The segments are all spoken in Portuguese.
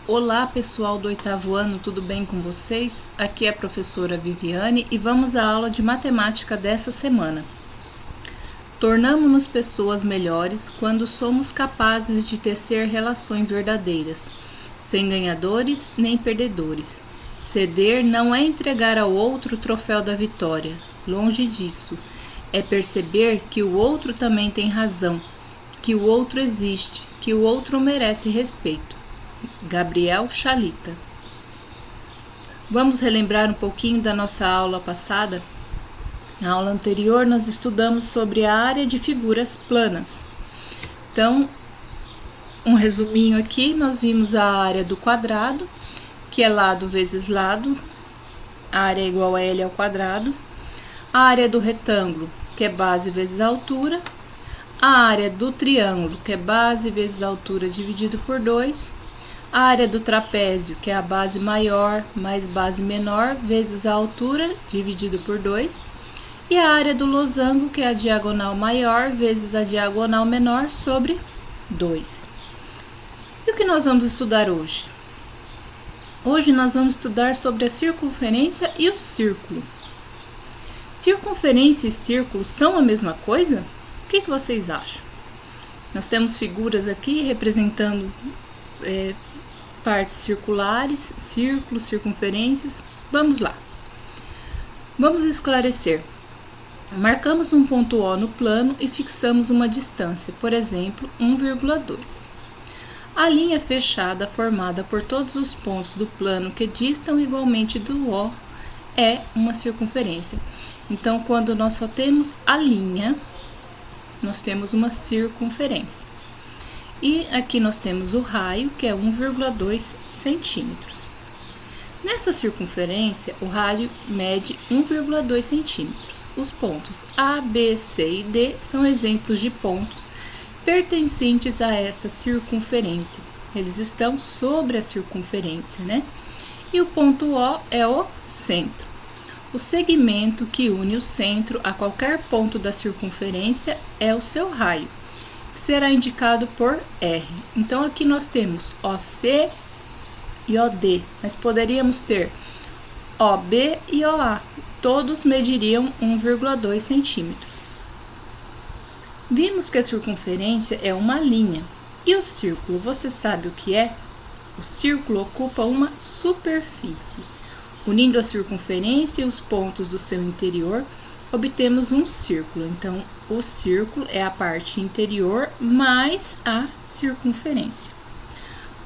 Olá pessoal do 8º ano, tudo bem com vocês? Aqui é a professora Viviane e vamos à aula de matemática dessa semana. Tornamo-nos pessoas melhores quando somos capazes de tecer relações verdadeiras, sem ganhadores nem perdedores. Ceder não é entregar ao outro o troféu da vitória, longe disso. É perceber que o outro também tem razão, que o outro existe, que o outro merece respeito. Gabriel Chalita. Vamos relembrar um pouquinho da nossa aula passada? Na aula anterior nós estudamos sobre a área de figuras planas. Então, um resuminho aqui, nós vimos a área do quadrado, que é lado vezes lado, a área é igual a L ao quadrado. A área do retângulo, que é base vezes altura. A área do triângulo, que é base vezes altura dividido por 2. A área do trapézio, que é a base maior mais base menor, vezes a altura, dividido por 2. E a área do losango, que é a diagonal maior, vezes a diagonal menor, sobre 2. E o que nós vamos estudar hoje? Hoje nós vamos estudar sobre a circunferência e o círculo. Circunferência e círculo são a mesma coisa? O que vocês acham? Nós temos figuras aqui representando partes circulares, círculos, circunferências. Vamos lá. Vamos esclarecer. Marcamos um ponto O no plano e fixamos uma distância, por exemplo, 1,2. A linha fechada formada por todos os pontos do plano que distam igualmente do O é uma circunferência. Então, quando nós só temos a linha, nós temos uma circunferência. E aqui nós temos o raio, que é 1,2 centímetros. Nessa circunferência, o raio mede 1,2 centímetros. Os pontos A, B, C e D são exemplos de pontos pertencentes a esta circunferência. Eles estão sobre a circunferência, né? E o ponto O é o centro. O segmento que une o centro a qualquer ponto da circunferência é o seu raio, que será indicado por R. Então, aqui nós temos OC e OD, mas poderíamos ter OB e OA. Todos mediriam 1,2 centímetros. Vimos que a circunferência é uma linha. E o círculo, você sabe o que é? O círculo ocupa uma superfície. Unindo a circunferência e os pontos do seu interior, obtemos um círculo. Então, o círculo é a parte interior mais a circunferência.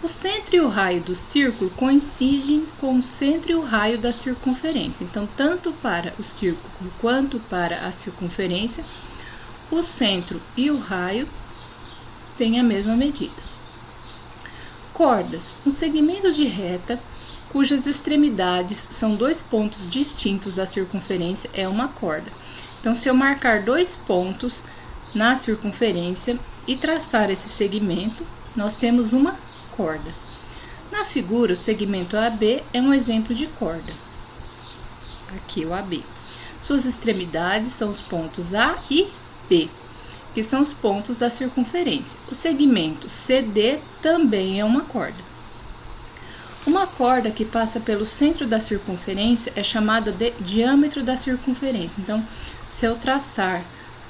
O centro e o raio do círculo coincidem com o centro e o raio da circunferência. Então, tanto para o círculo quanto para a circunferência, o centro e o raio têm a mesma medida. Cordas. Um segmento de reta cujas extremidades são dois pontos distintos da circunferência é uma corda. Então, se eu marcar dois pontos na circunferência e traçar esse segmento, nós temos uma corda. Na figura, o segmento AB é um exemplo de corda. Aqui o AB. Suas extremidades são os pontos A e B, que são os pontos da circunferência. O segmento CD também é uma corda. Uma corda que passa pelo centro da circunferência é chamada de diâmetro da circunferência. Então, se eu traçar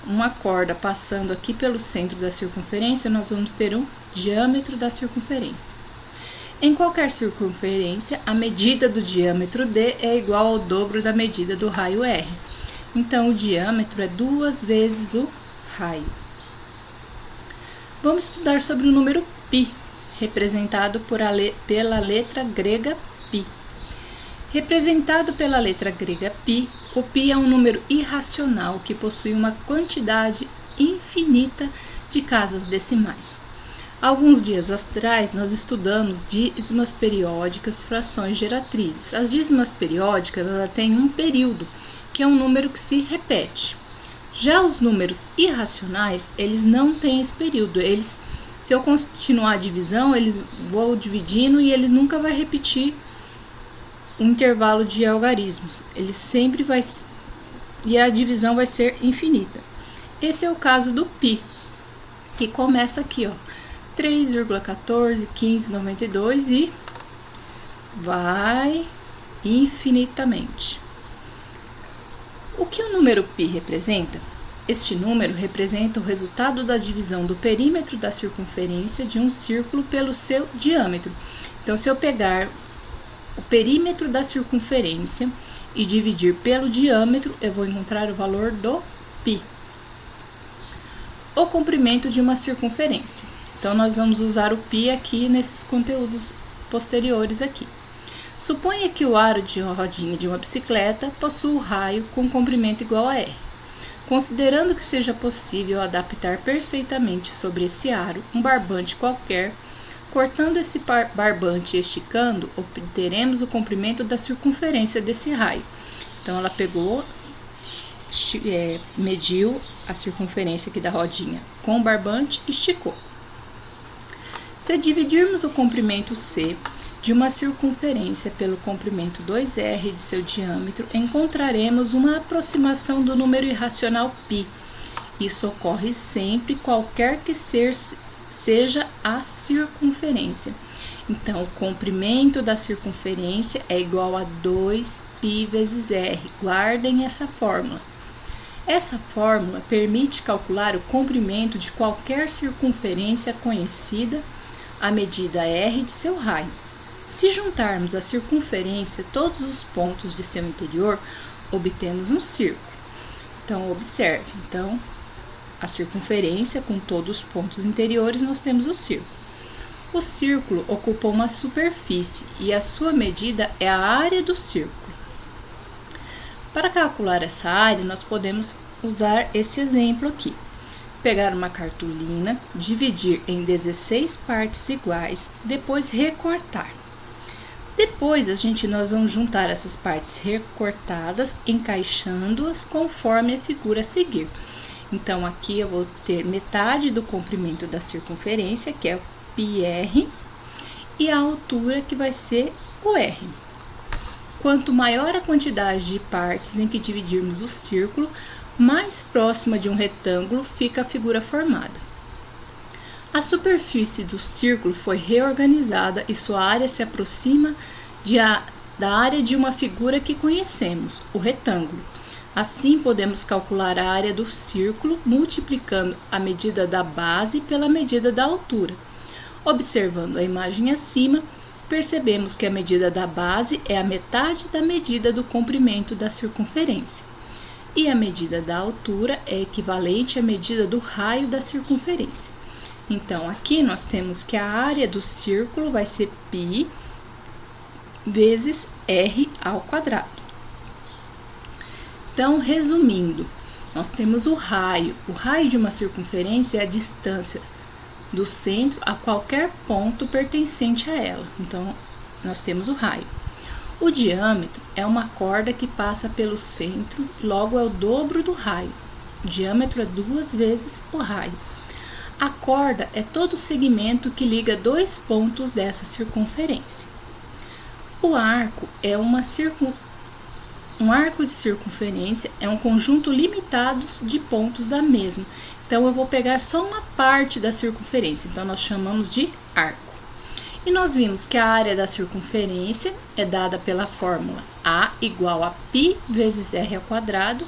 uma corda passando aqui pelo centro da circunferência, nós vamos ter um diâmetro da circunferência. Em qualquer circunferência, a medida do diâmetro D é igual ao dobro da medida do raio R. Então, o diâmetro é 2 vezes o raio. Vamos estudar sobre o número π, representado pela letra grega π. Representado pela letra grega π, o π é um número irracional que possui uma quantidade infinita de casas decimais. Alguns dias atrás, nós estudamos dízimas periódicas, frações geratrizes. As dízimas periódicas têm um período, que é um número que se repete. Já os números irracionais, eles não têm esse período. Se eu continuar a divisão, eles vão dividindo e ele nunca vai repetir um intervalo de algarismos. Ele sempre vai... E a divisão vai ser infinita. Esse é o caso do π, que começa aqui, ó. 3,14, 15, 92 e vai infinitamente. O que o número π representa? Este número representa o resultado da divisão do perímetro da circunferência de um círculo pelo seu diâmetro. Então, se eu pegar o perímetro da circunferência e dividir pelo diâmetro, eu vou encontrar o valor do π. O comprimento de uma circunferência. Então, nós vamos usar o π aqui nesses conteúdos posteriores aqui. Suponha que o aro de uma rodinha de uma bicicleta possua um raio com comprimento igual a R. Considerando que seja possível adaptar perfeitamente sobre esse aro um barbante qualquer, cortando esse barbante e esticando, obteremos o comprimento da circunferência desse raio. Então, ela pegou, mediu a circunferência aqui da rodinha com o barbante e esticou. Se dividirmos o comprimento C de uma circunferência pelo comprimento 2R de seu diâmetro, encontraremos uma aproximação do número irracional π. Isso ocorre sempre, qualquer que seja a circunferência. Então, o comprimento da circunferência é igual a 2π vezes R. Guardem essa fórmula. Essa fórmula permite calcular o comprimento de qualquer circunferência conhecida, a medida R de seu raio. Se juntarmos a circunferência todos os pontos de seu interior, obtemos um círculo. Então, observe. Então, a circunferência com todos os pontos interiores, nós temos o círculo. O círculo ocupa uma superfície e a sua medida é a área do círculo. Para calcular essa área, nós podemos usar esse exemplo aqui. Pegar uma cartolina, dividir em 16 partes iguais, depois recortar. Depois, nós vamos juntar essas partes recortadas, encaixando-as conforme a figura a seguir. Então, aqui eu vou ter metade do comprimento da circunferência, que é o πr, e a altura, que vai ser o r. Quanto maior a quantidade de partes em que dividirmos o círculo, mais próxima de um retângulo fica a figura formada. A superfície do círculo foi reorganizada e sua área se aproxima da área de uma figura que conhecemos, o retângulo. Assim, podemos calcular a área do círculo multiplicando a medida da base pela medida da altura. Observando a imagem acima, percebemos que a medida da base é a metade da medida do comprimento da circunferência. E a medida da altura é equivalente à medida do raio da circunferência. Então, aqui nós temos que a área do círculo vai ser π vezes r ao quadrado. Então, resumindo, nós temos o raio. O raio de uma circunferência é a distância do centro a qualquer ponto pertencente a ela. Então, nós temos o raio. O diâmetro é uma corda que passa pelo centro, logo é o dobro do raio. O diâmetro é 2 vezes o raio. A corda é todo o segmento que liga dois pontos dessa circunferência. O arco é um arco de circunferência é um conjunto limitado de pontos da mesma. Então, eu vou pegar só uma parte da circunferência. Então, nós chamamos de arco. E nós vimos que a área da circunferência é dada pela fórmula A igual a π vezes r ao quadrado.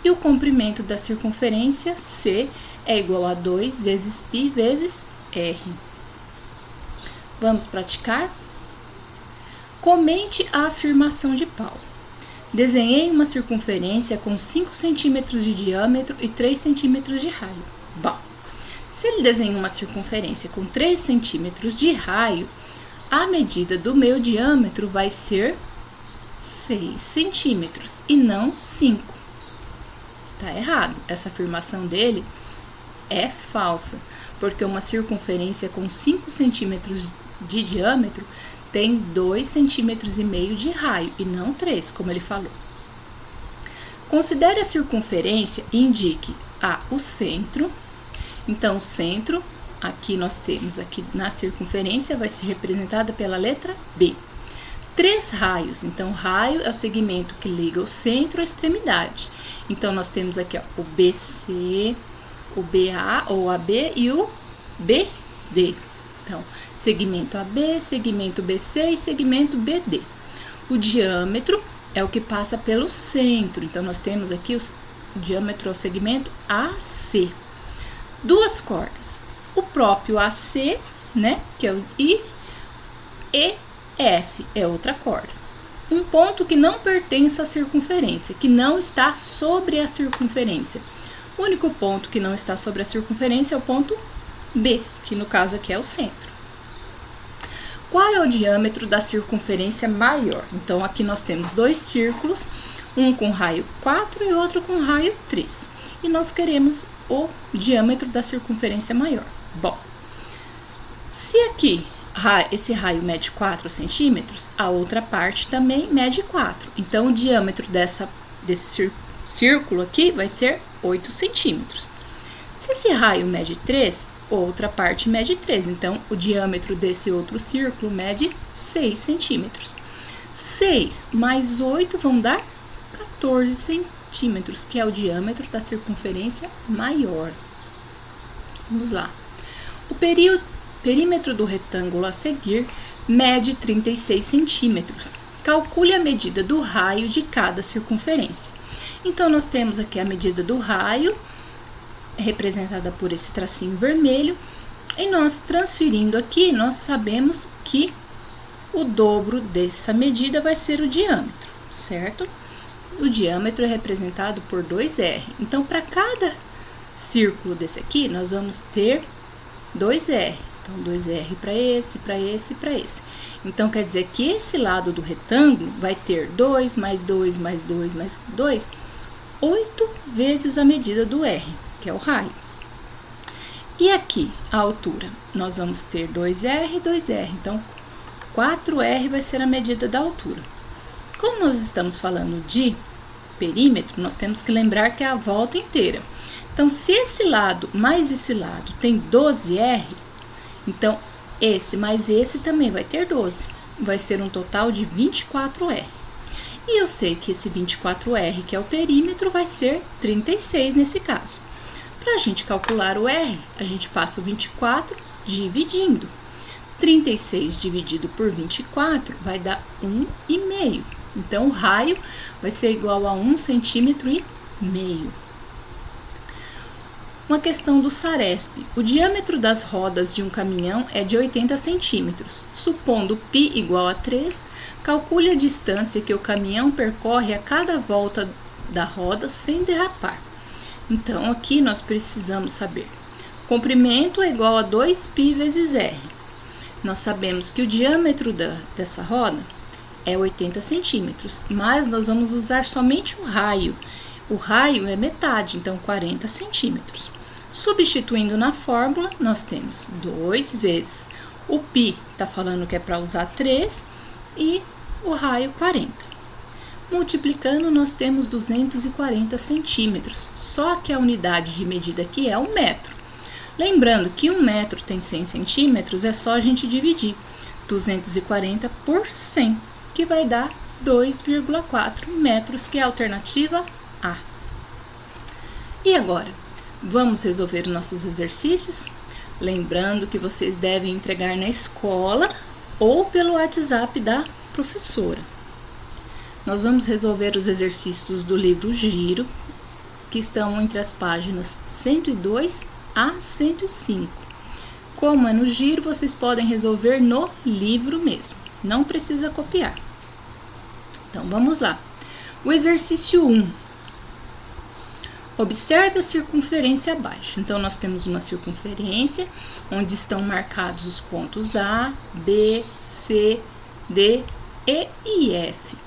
E o comprimento da circunferência C é igual a 2 vezes π vezes r. Vamos praticar? Comente a afirmação de Paulo. Desenhei uma circunferência com 5 centímetros de diâmetro e 3 centímetros de raio. Bom, se ele desenha uma circunferência com 3 centímetros de raio, a medida do meu diâmetro vai ser 6 centímetros e não 5. Tá errado. Essa afirmação dele é falsa, porque uma circunferência com 5 centímetros de diâmetro tem 2,5 centímetros de raio e não 3, como ele falou. Considere a circunferência e indique o centro. Então, o centro, aqui nós temos, aqui na circunferência, vai ser representada pela letra B. 3 raios. Então, raio é o segmento que liga o centro à extremidade. Então, nós temos aqui o BC, o BA ou AB e o BD. Então, segmento AB, segmento BC e segmento BD. O diâmetro é o que passa pelo centro. Então, nós temos aqui o diâmetro é o segmento AC. Duas cordas. O próprio AC, né, que é o I, e F é outra corda. Um ponto que não pertence à circunferência, que não está sobre a circunferência. O único ponto que não está sobre a circunferência é o ponto B, que no caso aqui é o centro. Qual é o diâmetro da circunferência maior? Então, aqui nós temos dois círculos, um com raio 4 e outro com raio 3. E nós queremos o diâmetro da circunferência maior. Bom, se aqui esse raio mede 4 centímetros, a outra parte também mede 4. Então, o diâmetro desse círculo aqui vai ser 8 centímetros. Se esse raio mede 3, outra parte mede 3. Então, o diâmetro desse outro círculo mede 6 centímetros. 6 mais 8 vão dar 14 centímetros, que é o diâmetro da circunferência maior. Vamos lá. O perímetro do retângulo a seguir mede 36 centímetros. Calcule a medida do raio de cada circunferência. Então, nós temos aqui a medida do raio, representada por esse tracinho vermelho, e nós transferindo aqui, nós sabemos que o dobro dessa medida vai ser o diâmetro, certo? O diâmetro é representado por 2R. Então, para cada círculo desse aqui, nós vamos ter 2R. Então, 2R para esse, para esse e para esse. Então, quer dizer que esse lado do retângulo vai ter 2 mais 2 mais 2 mais 2, 8 vezes a medida do R, que é o raio. E aqui, a altura, nós vamos ter 2R e 2R. Então, 4R vai ser a medida da altura. Como nós estamos falando de perímetro, nós temos que lembrar que é a volta inteira. Então, se esse lado mais esse lado tem 12R, então esse mais esse também vai ter 12. Vai ser um total de 24R. E eu sei que esse 24R, que é o perímetro, vai ser 36 nesse caso. Para a gente calcular o R, a gente passa o 24 dividindo. 36 dividido por 24 vai dar 1,5. Então, o raio vai ser igual a 1,5 centímetro. Uma questão do Saresp. O diâmetro das rodas de um caminhão é de 80 centímetros. Supondo π igual a 3, calcule a distância que o caminhão percorre a cada volta da roda sem derrapar. Então, aqui nós precisamos saber. Comprimento é igual a 2π vezes R. Nós sabemos que o diâmetro dessa roda é 80 centímetros, mas nós vamos usar somente o raio. O raio é metade, então 40 centímetros. Substituindo na fórmula, nós temos 2 vezes o π, está falando que é para usar 3, e o raio 40. Multiplicando, nós temos 240 centímetros, só que a unidade de medida aqui é o metro. Lembrando que 1 metro tem 100 centímetros, é só a gente dividir 240 por 100, que vai dar 2,4 metros, que é a alternativa A. E agora, vamos resolver os nossos exercícios? Lembrando que vocês devem entregar na escola ou pelo WhatsApp da professora. Nós vamos resolver os exercícios do livro Giro, que estão entre as páginas 102 a 105. Como é no Giro, vocês podem resolver no livro mesmo, não precisa copiar. Então, vamos lá. O exercício 1. Observe a circunferência abaixo. Então, nós temos uma circunferência onde estão marcados os pontos A, B, C, D, E e F.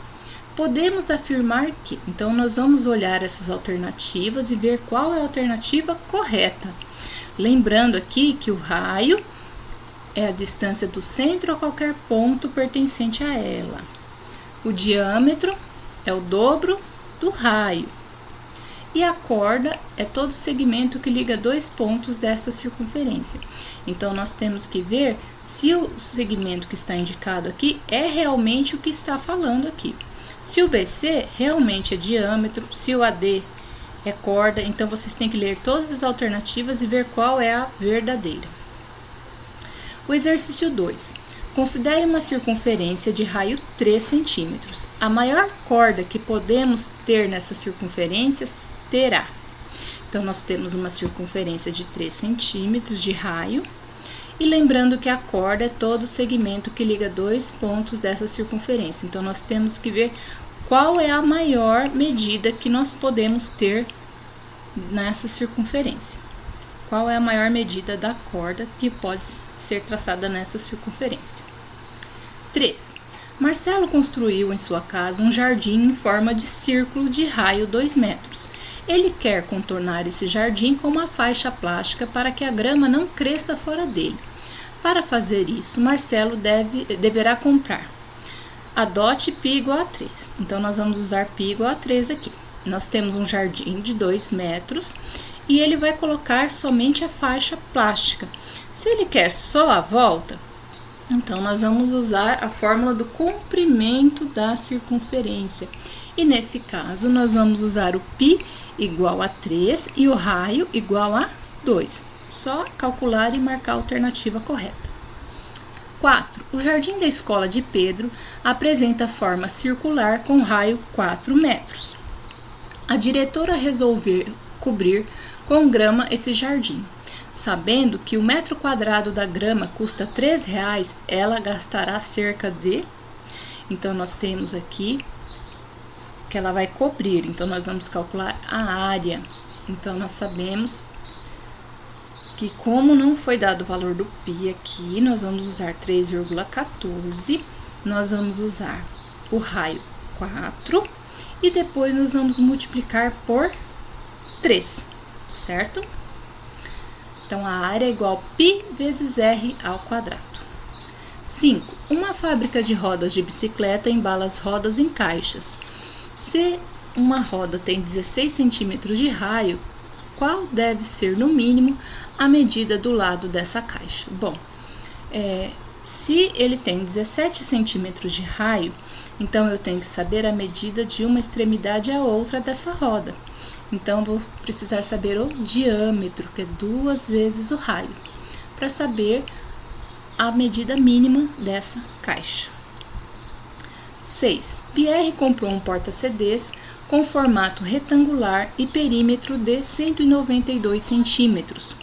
Podemos afirmar que, então, nós vamos olhar essas alternativas e ver qual é a alternativa correta. Lembrando aqui que o raio é a distância do centro a qualquer ponto pertencente a ela. O diâmetro é o dobro do raio. E a corda é todo segmento que liga dois pontos dessa circunferência. Então, nós temos que ver se o segmento que está indicado aqui é realmente o que está falando aqui. Se o BC realmente é diâmetro, se o AD é corda, então vocês têm que ler todas as alternativas e ver qual é a verdadeira. O exercício 2. Considere uma circunferência de raio 3 centímetros. A maior corda que podemos ter nessa circunferência terá. Então, nós temos uma circunferência de 3 centímetros de raio. E lembrando que a corda é todo o segmento que liga dois pontos dessa circunferência. Então, nós temos que ver qual é a maior medida que nós podemos ter nessa circunferência. Qual é a maior medida da corda que pode ser traçada nessa circunferência. 3. Marcelo construiu em sua casa um jardim em forma de círculo de raio 2 metros. Ele quer contornar esse jardim com uma faixa plástica para que a grama não cresça fora dele. Para fazer isso, Marcelo deverá comprar. Adote π igual a 3. Então, nós vamos usar π igual a 3 aqui. Nós temos um jardim de 2 metros e ele vai colocar somente a faixa plástica. Se ele quer só a volta, então nós vamos usar a fórmula do comprimento da circunferência. E nesse caso, nós vamos usar o π igual a 3 e o raio igual a 2. Só calcular e marcar a alternativa correta. 4. O jardim da escola de Pedro apresenta forma circular com raio 4 metros. A diretora resolveu cobrir com grama esse jardim. Sabendo que o metro quadrado da grama custa R$3, ela gastará cerca de... Então, nós temos aqui que ela vai cobrir. Então, nós vamos calcular a área. Então, nós sabemos que, como não foi dado o valor do π aqui, nós vamos usar 3,14. Nós vamos usar o raio 4. E depois nós vamos multiplicar por 3, certo? Então, a área é igual a π vezes r ao quadrado. 5. Uma fábrica de rodas de bicicleta embala as rodas em caixas. Se uma roda tem 16 centímetros de raio, qual deve ser, no mínimo, a medida do lado dessa caixa? Bom, se ele tem 17 centímetros de raio, então eu tenho que saber a medida de uma extremidade à outra dessa roda. Então, vou precisar saber o diâmetro, que é 2 vezes o raio, para saber a medida mínima dessa caixa. 6. Pierre comprou um porta-CDs com formato retangular e perímetro de 192 centímetros,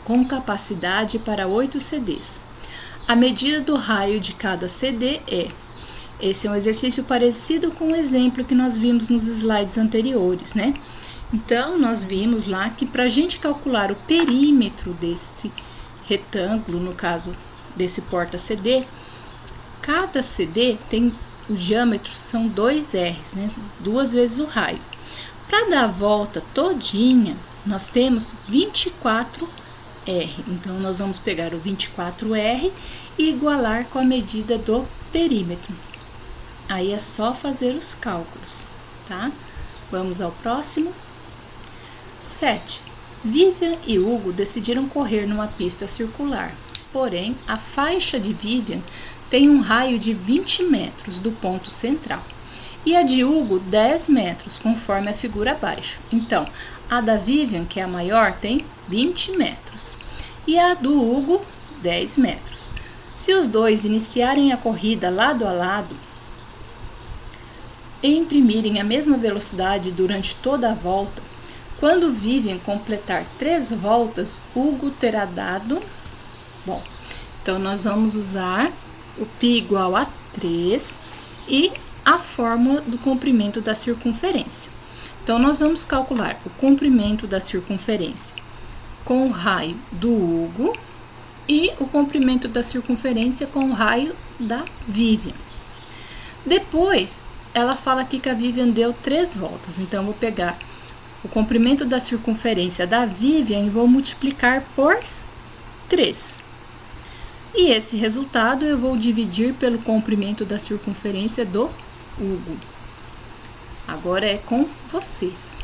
com capacidade para 8 CDs. A medida do raio de cada CD é... Esse é um exercício parecido com o exemplo que nós vimos nos slides anteriores, né? Então, nós vimos lá que para a gente calcular o perímetro desse retângulo, no caso desse porta-CD, cada CD tem o diâmetro, são 2 R's, né? 2 vezes o raio. Para dar a volta todinha, nós temos 24 R. Então, nós vamos pegar o 24R e igualar com a medida do perímetro. Aí é só fazer os cálculos, tá? Vamos ao próximo. 7. Vivian e Hugo decidiram correr numa pista circular. Porém, a faixa de Vivian tem um raio de 20 metros do ponto central. E a de Hugo, 10 metros, conforme a figura abaixo. Então, a da Vivian, que é a maior, tem 20 metros. E a do Hugo, 10 metros. Se os dois iniciarem a corrida lado a lado, e imprimirem a mesma velocidade durante toda a volta, quando Vivian completar 3 voltas, Hugo terá dado... Bom, então nós vamos usar o π igual a 3 e a fórmula do comprimento da circunferência. Então, nós vamos calcular o comprimento da circunferência com o raio do Hugo e o comprimento da circunferência com o raio da Vivian. Depois, ela fala aqui que a Vivian deu 3 voltas, então eu vou pegar o comprimento da circunferência da Vivian e vou multiplicar por 3. E esse resultado eu vou dividir pelo comprimento da circunferência do Hugo. Agora é com vocês.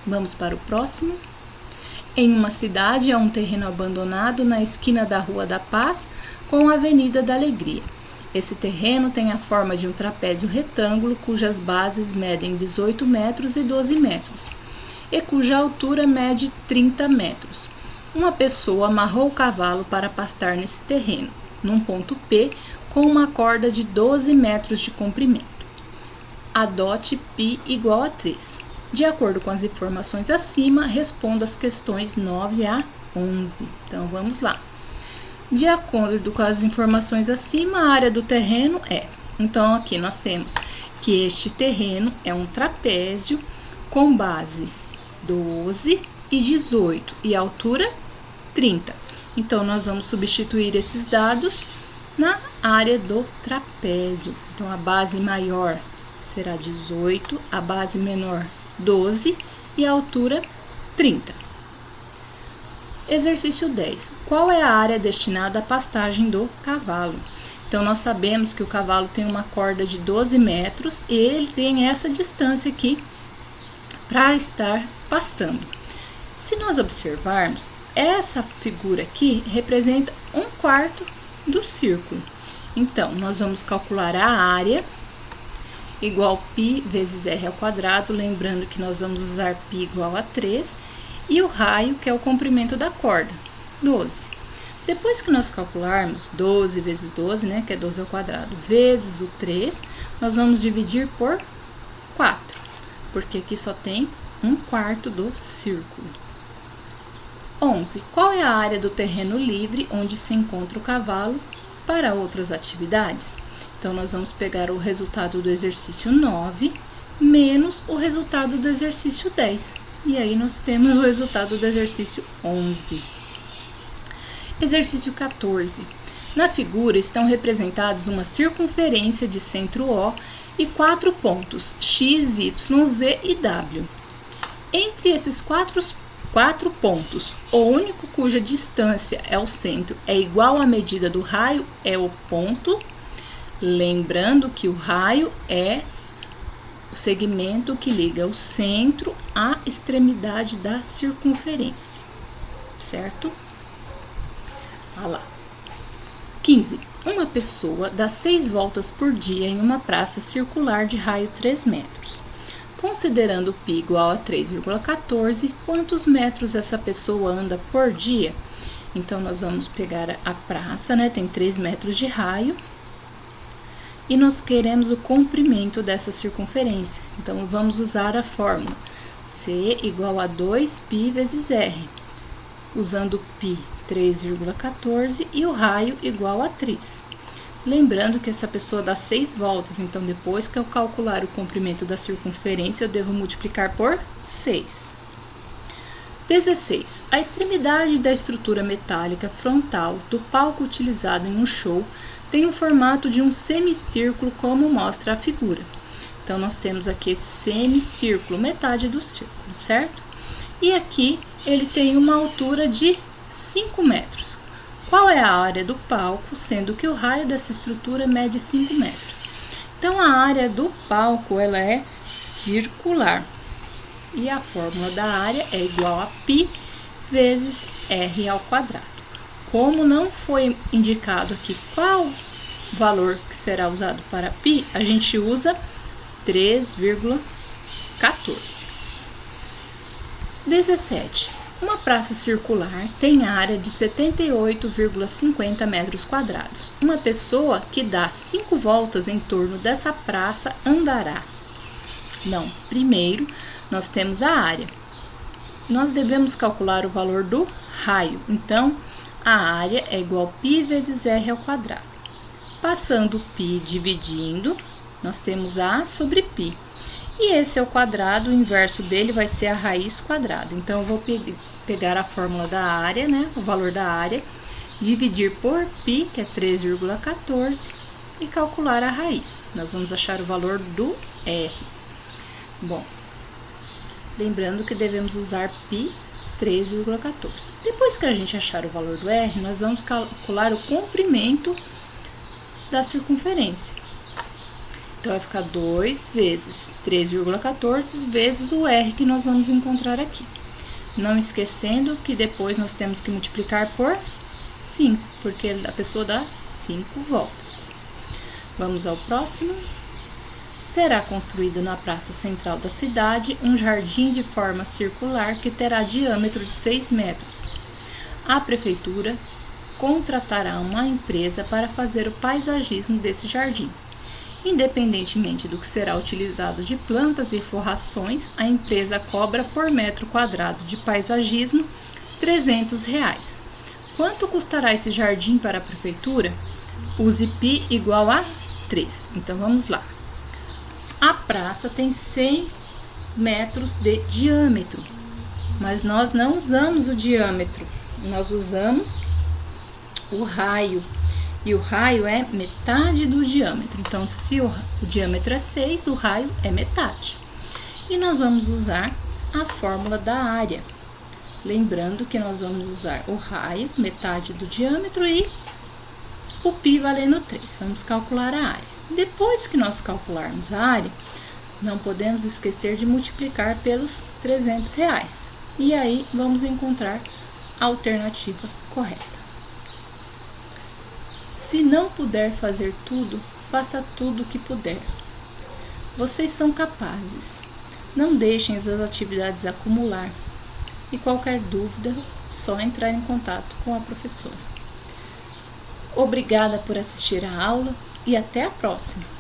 Vamos para o próximo. Em uma cidade há um terreno abandonado na esquina da Rua da Paz com a Avenida da Alegria. Esse terreno tem a forma de um trapézio retângulo cujas bases medem 18 metros e 12 metros e cuja altura mede 30 metros. Uma pessoa amarrou o cavalo para pastar nesse terreno, num ponto P, com uma corda de 12 metros de comprimento. Adote π igual a 3. De acordo com as informações acima, responda as questões 9 a 11. Então, vamos lá. De acordo com as informações acima, a área do terreno é... Então, aqui nós temos que este terreno é um trapézio com bases 12 e 18 e altura 30. Então, nós vamos substituir esses dados na área do trapézio. Então, a base maior será 18, a base menor 12 e a altura 30. Exercício 10. Qual é a área destinada à pastagem do cavalo? Então, nós sabemos que o cavalo tem uma corda de 12 metros e ele tem essa distância aqui para estar pastando. Se nós observarmos, essa figura aqui representa 1/4 do círculo. Então, nós vamos calcular a área igual π vezes r ao quadrado, lembrando que nós vamos usar π igual a 3, e o raio, que é o comprimento da corda, 12. Depois que nós calcularmos 12 vezes 12, né, que é 12 ao quadrado, vezes o 3, nós vamos dividir por 4, porque aqui só tem 1/4 do círculo. 11. Qual é a área do terreno livre onde se encontra o cavalo para outras atividades? Então, nós vamos pegar o resultado do exercício 9 menos o resultado do exercício 10. E aí, nós temos o resultado do exercício 11. Exercício 14. Na figura estão representados uma circunferência de centro O e 4 pontos X, Y, Z e W. Entre esses quatro pontos, o único cuja distância é o centro é igual à medida do raio é o ponto. Lembrando que o raio é o segmento que liga o centro à extremidade da circunferência, certo? Olha lá. 15. Uma pessoa dá 6 voltas por dia em uma praça circular de raio 3 metros. Considerando π igual a 3,14, quantos metros essa pessoa anda por dia? Então, nós vamos pegar a praça, né? Tem 3 metros de raio. E nós queremos o comprimento dessa circunferência. Então, vamos usar a fórmula C igual a 2π vezes R, usando π 3,14 e o raio igual a 3. Lembrando que essa pessoa dá 6 voltas, então depois que eu calcular o comprimento da circunferência, eu devo multiplicar por 6. 16. A extremidade da estrutura metálica frontal do palco utilizado em um show tem o formato de um semicírculo, como mostra a figura. Então, nós temos aqui esse semicírculo, metade do círculo, certo? E aqui ele tem uma altura de 5 metros. Qual é a área do palco, sendo que o raio dessa estrutura mede 5 metros? Então, a área do palco ela é circular. E a fórmula da área é igual a π vezes r ao quadrado. Como não foi indicado aqui qual valor que será usado para π, a gente usa 3,14. 17. Uma praça circular tem área de 78,50 metros quadrados. Uma pessoa que dá 5 voltas em torno dessa praça andará. Não, primeiro nós temos a área. Nós devemos calcular o valor do raio. Então, a área é igual a π vezes r ao quadrado. Passando π dividindo, nós temos A sobre π. E esse é o quadrado, o inverso dele vai ser a raiz quadrada. Então, eu vou pegar a fórmula da área, né, o valor da área, dividir por π, que é 3,14, e calcular a raiz. Nós vamos achar o valor do R. Bom, lembrando que devemos usar π 3,14. Depois que a gente achar o valor do R, nós vamos calcular o comprimento da circunferência. Então, vai ficar 2 vezes 3,14 vezes o R que nós vamos encontrar aqui. Não esquecendo que depois nós temos que multiplicar por 5, porque a pessoa dá 5 voltas. Vamos ao próximo. Será construído na praça central da cidade um jardim de forma circular que terá diâmetro de 6 metros. a prefeitura contratará uma empresa para fazer o paisagismo desse jardim. Independentemente do que será utilizado de plantas e forrações, a empresa cobra por metro quadrado de paisagismo R$300. Quanto custará esse jardim para a prefeitura? Use π igual a 3. Então vamos lá. A praça tem 6 metros de diâmetro, mas nós não usamos o diâmetro, nós usamos o raio. E o raio é metade do diâmetro. Então, se o diâmetro é 6, o raio é metade. E nós vamos usar a fórmula da área. Lembrando que nós vamos usar o raio, metade do diâmetro, e o π valendo 3. Vamos calcular a área. Depois que nós calcularmos a área, não podemos esquecer de multiplicar pelos R$300. E aí, vamos encontrar a alternativa correta. Se não puder fazer tudo, faça tudo o que puder. Vocês são capazes. Não deixem as atividades acumular. E qualquer dúvida, só entrar em contato com a professora. Obrigada por assistir a aula e até a próxima!